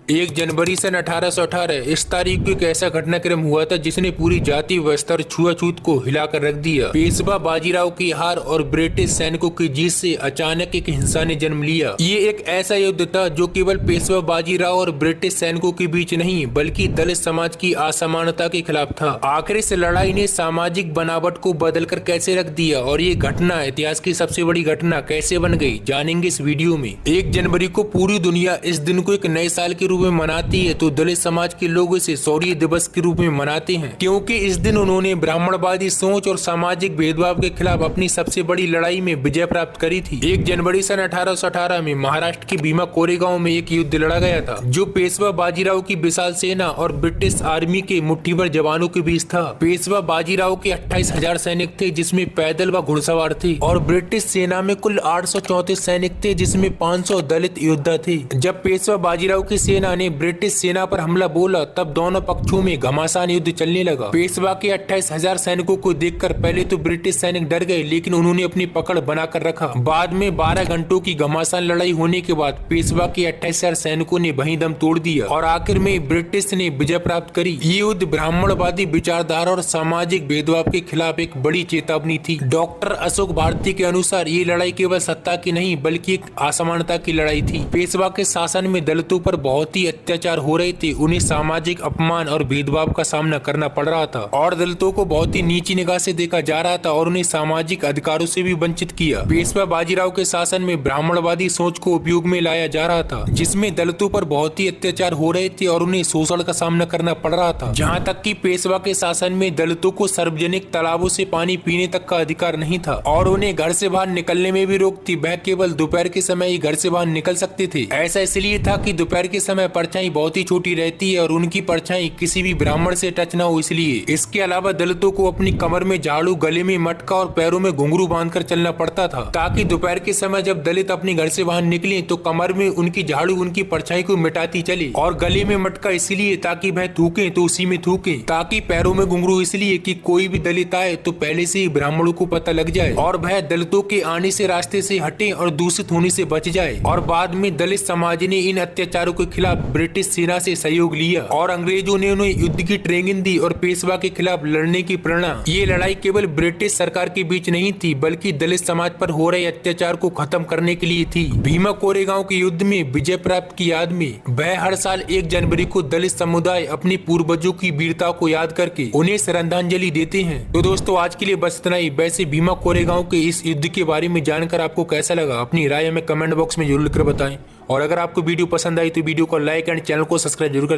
1 जनवरी सन 1818 इस तारीख को एक ऐसा घटनाक्रम हुआ था जिसने पूरी जाति व्यवस्था और छुआछूत को हिलाकर रख दिया। पेशवा बाजीराव की हार और ब्रिटिश सैनिकों की जीत से अचानक एक हिंसा ने जन्म लिया। ये एक ऐसा युद्ध था जो केवल पेशवा बाजीराव और ब्रिटिश सैनिकों के बीच नहीं बल्कि दलित समाज की असमानता के खिलाफ था। आखिर इस लड़ाई ने सामाजिक बनावट को बदलकर कैसे रख दिया और ये घटना इतिहास की सबसे बड़ी घटना कैसे बन गई, जानेंगे इस वीडियो में। 1 जनवरी को पूरी दुनिया इस दिन को एक नए साल के रूप में मनाती है तो दलित समाज के लोग इसे शौर्य दिवस के रूप में मनाते हैं, क्योंकि इस दिन उन्होंने ब्राह्मणवादी सोच और सामाजिक भेदभाव के खिलाफ अपनी सबसे बड़ी लड़ाई में विजय प्राप्त करी थी। 1 जनवरी सन 1818 में महाराष्ट्र के भीमा कोरेगांव में एक युद्ध लड़ा गया था जो पेशवा बाजीराव की विशाल सेना और ब्रिटिश आर्मी के मुट्ठीभर जवानों के बीच था। पेशवा बाजीराव के 28,000 सैनिक थे जिसमें पैदल व घुड़सवार थे और ब्रिटिश सेना में कुल 834 सैनिक थे जिसमें 500 दलित योद्धा थे। जब पेशवा बाजीराव की सेना ने ब्रिटिश सेना पर हमला बोला तब दोनों पक्षों में घमासान युद्ध चलने लगा। पेशवा के 28,000 सैनिकों को देखकर पहले तो ब्रिटिश सैनिक डर गए, लेकिन उन्होंने अपनी पकड़ बनाकर रखा। बाद में 12 घंटों की घमासान लड़ाई होने के बाद पेशवा के 28,000 सैनिकों ने वहीं दम तोड़ दिया और आखिर में ब्रिटिश ने विजय प्राप्त करी। ये युद्ध ब्राह्मणवादी विचारधारा और सामाजिक भेदभाव के खिलाफ एक बड़ी चेतावनी थी। डॉक्टर अशोक भारती के अनुसार ये लड़ाई केवल सत्ता की नहीं बल्कि एक असमानता की लड़ाई थी। पेशवा के शासन में दलितों पर बहुत ही अत्याचार हो रहे थे, उन्हें सामाजिक अपमान और भेदभाव का सामना करना पड़ रहा था और दलितों को बहुत ही नीची निगाह से देखा जा रहा था और उन्हें सामाजिक अधिकारों से भी वंचित किया। पेशवा बाजीराव के शासन में ब्राह्मणवादी सोच को उपयोग में लाया जा रहा था जिसमें दलितों पर बहुत ही अत्याचार हो रहे थे और उन्हें शोषण का सामना करना पड़ रहा था। जहाँ तक कि पेशवा के शासन में दलितों को सार्वजनिक तालाबों से पानी पीने तक का अधिकार नहीं था और उन्हें घर से बाहर निकलने में भी रोक थी। वह केवल दोपहर के समय ही घर से बाहर निकल सकते थे। ऐसा इसलिए था कि दोपहर के समय परछाई बहुत ही छोटी रहती है और उनकी परछाई किसी भी ब्राह्मण से टच न हो, इसलिए। इसके अलावा दलितों को अपनी कमर में झाड़ू, गले में मटका और पैरों में घुंघरू बांधकर चलना पड़ता था ताकि दोपहर के समय जब दलित अपने घर से बाहर निकले तो कमर में उनकी झाड़ू उनकी परछाई को मिटाती चले, और गले में मटका इसलिए ताकि वह थूके तो उसी में थूके, ताकि पैरों में घुंघरू इसलिए कि कोई भी दलित आए तो पहले से ही ब्राह्मणों को पता लग जाए और वह दलितों के आने से रास्ते से हटे और दूषित होने से बच जाए। और बाद में दलित समाज ने इन अत्याचारों के खिलाफ ब्रिटिश सेना से सहयोग लिया और अंग्रेजों ने उन्हें युद्ध की ट्रेनिंग दी और पेशवा के खिलाफ लड़ने की प्रेरणा। ये लड़ाई केवल ब्रिटिश सरकार के बीच नहीं थी बल्कि दलित समाज पर हो रहे अत्याचार को खत्म करने के लिए थी। भीमा कोरेगांव के युद्ध में विजय प्राप्त की याद में वह हर साल 1 जनवरी को दलित समुदाय अपने पूर्वजों की वीरता को याद करके उन्हें श्रद्धांजलि देते हैं। तो दोस्तों आज के लिए बस इतना ही। वैसे भीमा कोरेगांव के इस युद्ध के बारे में जानकर आपको कैसा लगा, अपनी राय हमें कमेंट बॉक्स में जरूर लिखकर बताएं और अगर आपको वीडियो पसंद आई तो वीडियो को लाइक एंड चैनल को सब्सक्राइब जरूर करें।